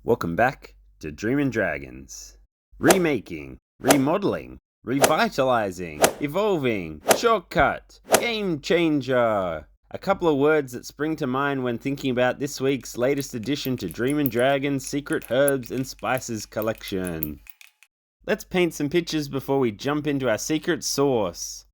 Welcome back to Dreamin' Dragons. Remaking, remodeling, revitalizing, evolving, shortcut, game changer. A couple of words that spring to mind when thinking about this week's latest addition to Dreamin' Dragons' Secret Herbs and Spices collection. Let's paint some pictures before we jump into our secret sauce.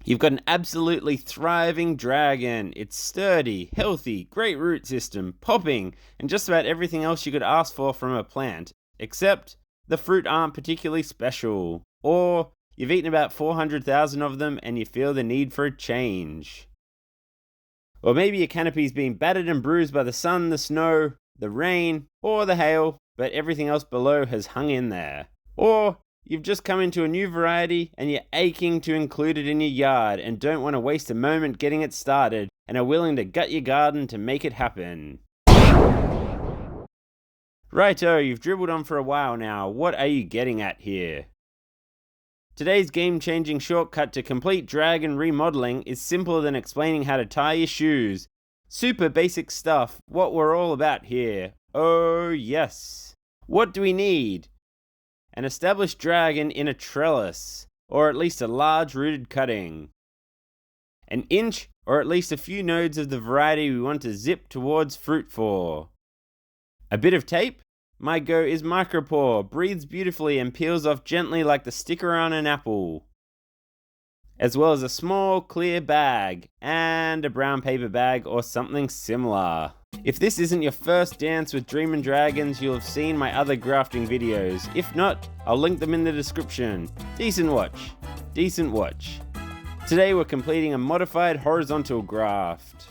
You've got an absolutely thriving dragon. It's sturdy, healthy, great root system, popping, and just about everything else you could ask for from a plant, except the fruit aren't particularly special. Or you've eaten about 400,000 of them and you feel the need for a change. Or maybe your canopy's been battered and bruised by the sun, the snow, the rain, or the hail, but everything else below has hung in there. Or you've just come into a new variety and you're aching to include it in your yard and don't want to waste a moment getting it started and are willing to gut your garden to make it happen. Righto, you've dribbled on for a while now. What are you getting at here? Today's game-changing shortcut to complete dragon remodeling is simpler than explaining how to tie your shoes. Super basic stuff, what we're all about here. Oh yes. What do we need? An established dragon in a trellis, or at least a large rooted cutting. An inch, or at least a few nodes of the variety we want to zip towards fruit for. A bit of tape? My go is micropore, breathes beautifully and peels off gently like the sticker on an apple. As well as a small clear bag, and a brown paper bag or something similar. If this isn't your first dance with Dreamin' Dragons, you'll have seen my other grafting videos. If not, I'll link them in the description. Decent watch. Decent watch. Today we're completing a modified horizontal graft.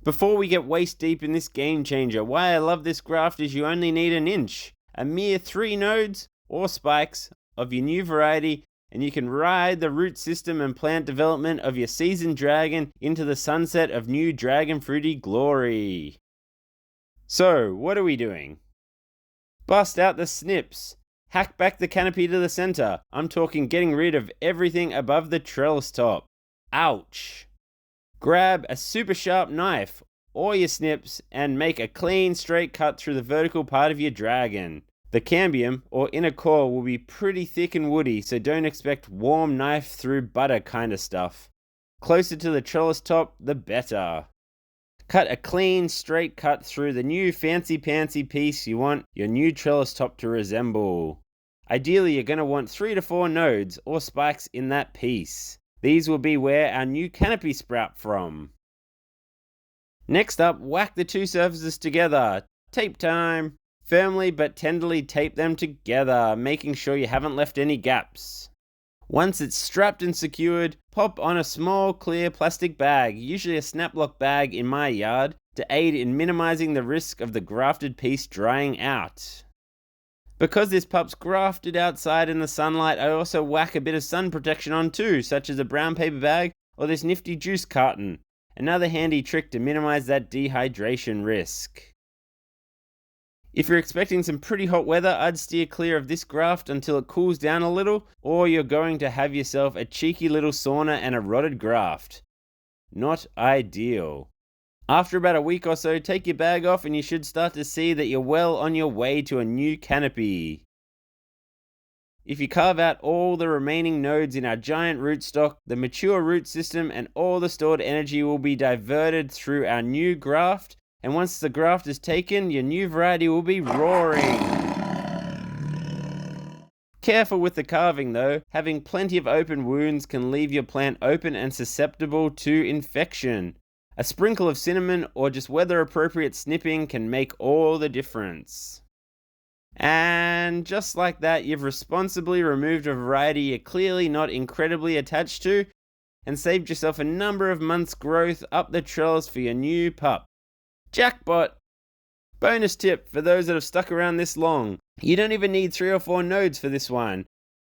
Before we get waist deep in this game changer, why I love this graft is you only need an inch, a mere 3 nodes or spikes of your new variety, and you can ride the root system and plant development of your seasoned dragon into the sunset of new dragon fruity glory. So, what are we doing? Bust out the snips. Hack back the canopy to the center. I'm talking getting rid of everything above the trellis top. Ouch. Grab a super sharp knife or your snips and make a clean straight cut through the vertical part of your dragon. The cambium, or inner core, will be pretty thick and woody, so don't expect warm knife through butter kind of stuff. Closer to the trellis top, the better. Cut a clean, straight cut through the new fancy-pantsy piece you want your new trellis top to resemble. Ideally, you're going to want 3 to 4 nodes, or spikes in that piece. These will be where our new canopy sprout from. Next up, whack the two surfaces together. Tape time! Firmly but tenderly tape them together, making sure you haven't left any gaps. Once it's strapped and secured, pop on a small clear plastic bag, usually a snap-lock bag in my yard, to aid in minimizing the risk of the grafted piece drying out. Because this pup's grafted outside in the sunlight, I also whack a bit of sun protection on too, such as a brown paper bag or this nifty juice carton. Another handy trick to minimize that dehydration risk. If you're expecting some pretty hot weather, I'd steer clear of this graft until it cools down a little, or you're going to have yourself a cheeky little sauna and a rotted graft. Not ideal. After about a week or so, take your bag off and you should start to see that you're well on your way to a new canopy. If you carve out all the remaining nodes in our giant rootstock, the mature root system and all the stored energy will be diverted through our new graft, and once the graft is taken, your new variety will be roaring. Careful with the carving though, having plenty of open wounds can leave your plant open and susceptible to infection. A sprinkle of cinnamon or just weather appropriate snipping can make all the difference. And just like that, you've responsibly removed a variety you're clearly not incredibly attached to, and saved yourself a number of months' growth up the trellis for your new pup. Jackpot! Bonus tip for those that have stuck around this long. You don't even need 3 or 4 nodes for this one.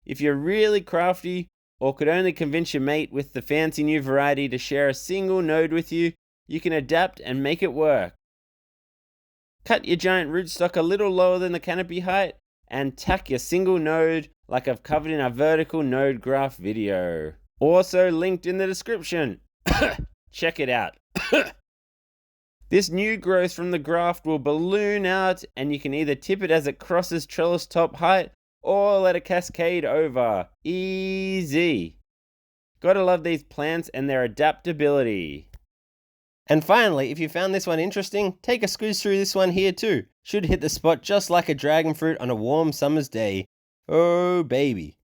If you're really crafty, or could only convince your mate with the fancy new variety to share a single node with you, you can adapt and make it work. Cut your giant rootstock a little lower than the canopy height, and tack your single node like I've covered in our vertical node graft video. Also linked in the description. Check it out. This new growth from the graft will balloon out, and you can either tip it as it crosses trellis top height or let it cascade over. Easy. Gotta love these plants and their adaptability. And finally, if you found this one interesting, take a squeeze through this one here too. Should hit the spot just like a dragon fruit on a warm summer's day. Oh baby.